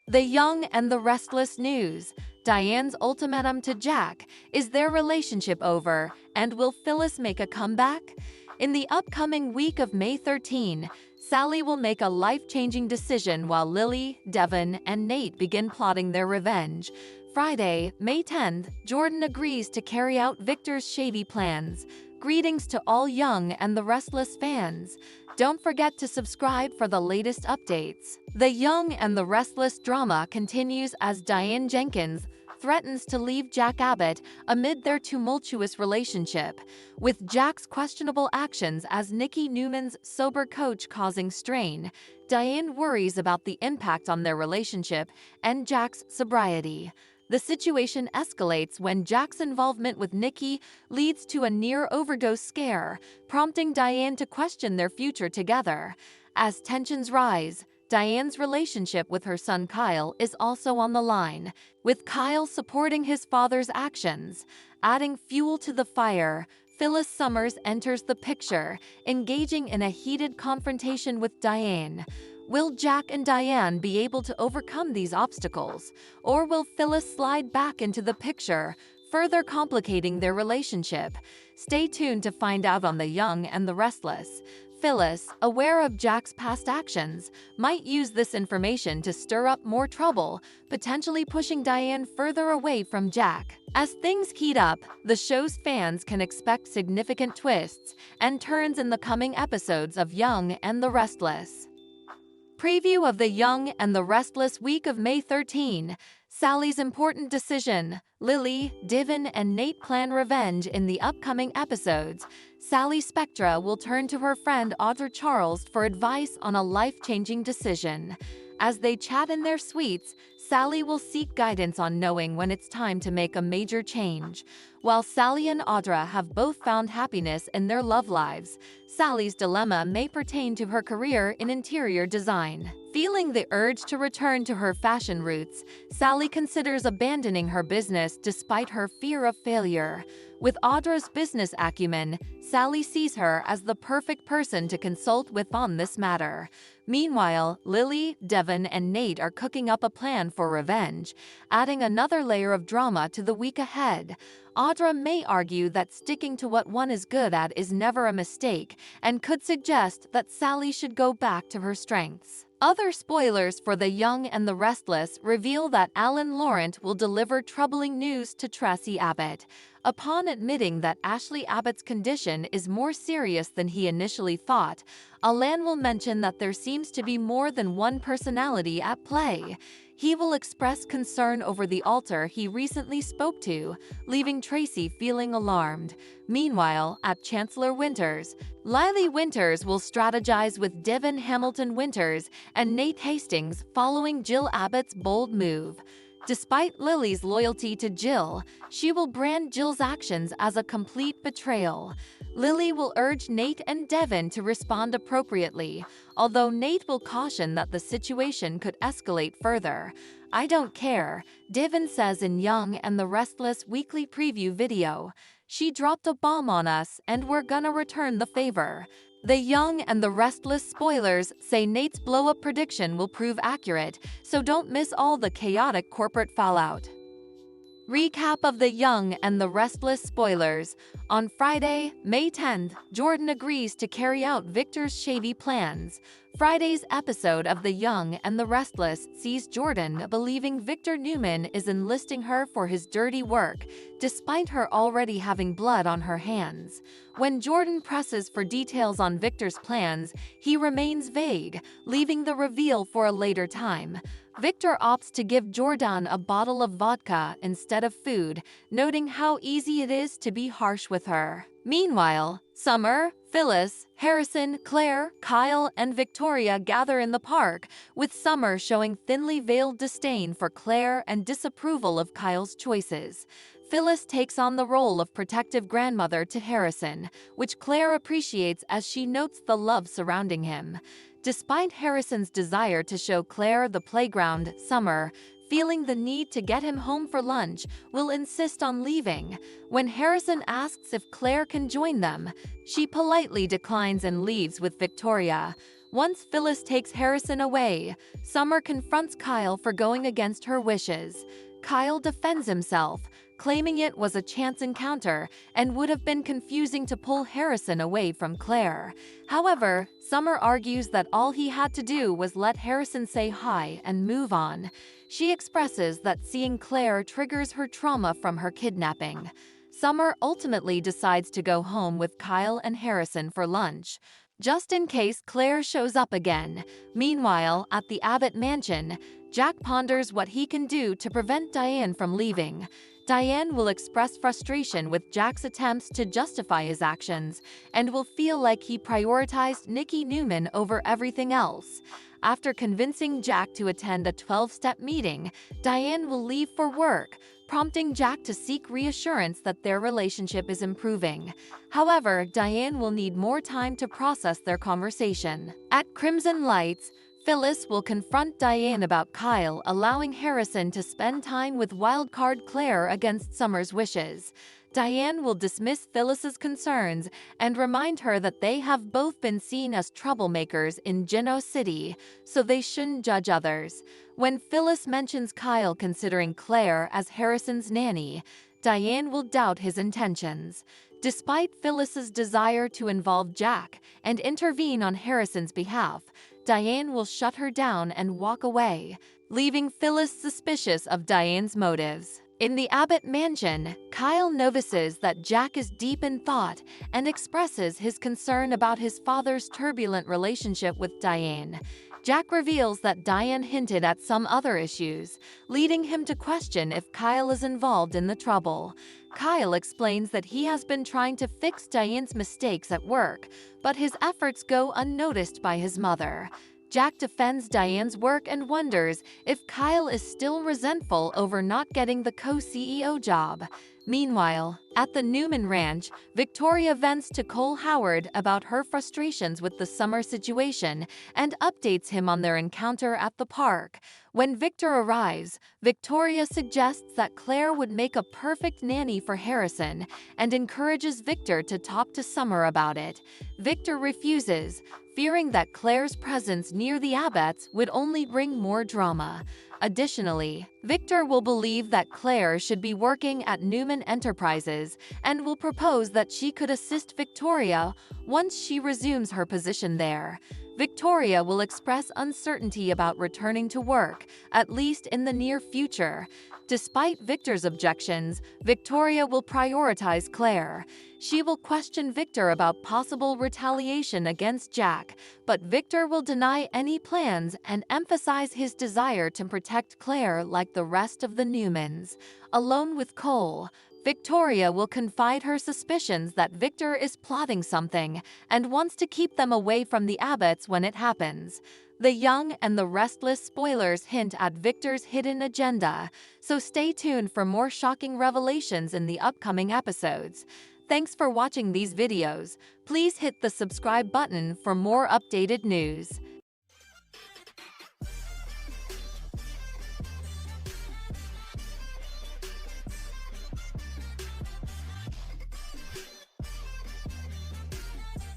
The Young and the Restless news. Diane's ultimatum to Jack. Is their relationship over? And will Phyllis make a comeback? In the upcoming week of May 13, Sally will make a life-changing decision while Lily, Devon, and Nate begin plotting their revenge. Friday, May 10th, Jordan agrees to carry out Victor's shady plans. Greetings to all Young and the Restless fans. Don't forget to subscribe for the latest updates. The Young and the Restless drama continues as Diane Jenkins threatens to leave Jack Abbott amid their tumultuous relationship, with Jack's questionable actions as Nikki Newman's sober coach causing strain. Diane worries about the impact on their relationship and Jack's sobriety. The situation escalates when Jack's involvement with Nikki leads to a near-overdose scare, prompting Diane to question their future together. As tensions rise, Diane's relationship with her son Kyle is also on the line, with Kyle supporting his father's actions. Adding fuel to the fire, Phyllis Summers enters the picture, engaging in a heated confrontation with Diane. Will Jack and Diane be able to overcome these obstacles, or will Phyllis slide back into the picture, further complicating their relationship? Stay tuned to find out on The Young and the Restless. Phyllis, aware of Jack's past actions, might use this information to stir up more trouble, potentially pushing Diane further away from Jack. As things heat up, the show's fans can expect significant twists and turns in the coming episodes of Young and the Restless. Preview of The Young and the Restless week of May 13. Sally's important decision. Lily, Devon, and Nate plan revenge in the upcoming episodes. Sally Spectra will turn to her friend Audra Charles for advice on a life-changing decision. As they chat in their suites, Sally will seek guidance on knowing when it's time to make a major change. While Sally and Audra have both found happiness in their love lives, Sally's dilemma may pertain to her career in interior design. Feeling the urge to return to her fashion roots, Sally considers abandoning her business despite her fear of failure. With Audra's business acumen, Sally sees her as the perfect person to consult with on this matter. Meanwhile, Lily, Devon, and Nate are cooking up a plan for revenge, adding another layer of drama to the week ahead. Audra may argue that sticking to what one is good at is never a mistake, and could suggest that Sally should go back to her strengths. Other spoilers for The Young and the Restless reveal that Alan Laurent will deliver troubling news to Tracy Abbott. Upon admitting that Ashley Abbott's condition is more serious than he initially thought, Alan will mention that there seems to be more than one personality at play. He will express concern over the alter he recently spoke to, leaving Tracy feeling alarmed. Meanwhile, at Chancellor Winters, Lily Winters will strategize with Devon Hamilton Winters and Nate Hastings following Jill Abbott's bold move. Despite Lily's loyalty to Jill, she will brand Jill's actions as a complete betrayal. Lily will urge Nate and Devon to respond appropriately, although Nate will caution that the situation could escalate further. "I don't care," Devon says in Young and the Restless weekly preview video. "She dropped a bomb on us and we're gonna return the favor." The Young and the Restless spoilers say Nate's blow-up prediction will prove accurate, so don't miss all the chaotic corporate fallout. Recap of The Young and the Restless spoilers. On Friday, May 10th, Jordan agrees to carry out Victor's shady plans. Friday's episode of The Young and the Restless sees Jordan believing Victor Newman is enlisting her for his dirty work, despite her already having blood on her hands. When Jordan presses for details on Victor's plans, he remains vague, leaving the reveal for a later time. Victor opts to give Jordan a bottle of vodka instead of food, noting how easy it is to be harsh with her. Meanwhile, Summer, Phyllis, Harrison, Claire, Kyle, and Victoria gather in the park, with Summer showing thinly veiled disdain for Claire and disapproval of Kyle's choices. Phyllis takes on the role of protective grandmother to Harrison, which Claire appreciates as she notes the love surrounding him. Despite Harrison's desire to show Claire the playground, Summer, feeling the need to get him home for lunch, will insist on leaving. When Harrison asks if Claire can join them, she politely declines and leaves with Victoria. Once Phyllis takes Harrison away, Summer confronts Kyle for going against her wishes. Kyle defends himself, claiming it was a chance encounter and would have been confusing to pull Harrison away from Claire. However, Summer argues that all he had to do was let Harrison say hi and move on. She expresses that seeing Claire triggers her trauma from her kidnapping. Summer ultimately decides to go home with Kyle and Harrison for lunch, just in case Claire shows up again. Meanwhile, at the Abbott mansion, Jack ponders what he can do to prevent Diane from leaving. Diane will express frustration with Jack's attempts to justify his actions and will feel like he prioritized Nikki Newman over everything else. After convincing Jack to attend a 12-step meeting, Diane will leave for work, prompting Jack to seek reassurance that their relationship is improving. However, Diane will need more time to process their conversation. At Crimson Lights, Phyllis will confront Diane about Kyle allowing Harrison to spend time with wildcard Claire against Summer's wishes. Diane will dismiss Phyllis's concerns and remind her that they have both been seen as troublemakers in Geno City, so they shouldn't judge others. When Phyllis mentions Kyle considering Claire as Harrison's nanny, Diane will doubt his intentions. Despite Phyllis's desire to involve Jack and intervene on Harrison's behalf, Diane will shut her down and walk away, leaving Phyllis suspicious of Diane's motives. In the Abbott mansion, Kyle notices that Jack is deep in thought and expresses his concern about his father's turbulent relationship with Diane. Jack reveals that Diane hinted at some other issues, leading him to question if Kyle is involved in the trouble. Kyle explains that he has been trying to fix Diane's mistakes at work, but his efforts go unnoticed by his mother. Jack defends Diane's work and wonders if Kyle is still resentful over not getting the co-CEO job. Meanwhile, at the Newman Ranch, Victoria vents to Cole Howard about her frustrations with the Summer situation and updates him on their encounter at the park. When Victor arrives, Victoria suggests that Claire would make a perfect nanny for Harrison and encourages Victor to talk to Summer about it. Victor refuses, fearing that Claire's presence near the Abbotts would only bring more drama. Additionally, Victor will believe that Claire should be working at Newman Enterprises and will propose that she could assist Victoria once she resumes her position there. Victoria will express uncertainty about returning to work, at least in the near future. Despite Victor's objections, Victoria will prioritize Claire. She will question Victor about possible retaliation against Jack, but Victor will deny any plans and emphasize his desire to protect Claire like the rest of the Newmans. Alone with Cole, Victoria will confide her suspicions that Victor is plotting something and wants to keep them away from the Abbotts when it happens. The Young and the Restless spoilers hint at Victor's hidden agenda, so stay tuned for more shocking revelations in the upcoming episodes. Thanks for watching these videos. Please hit the subscribe button for more updated news.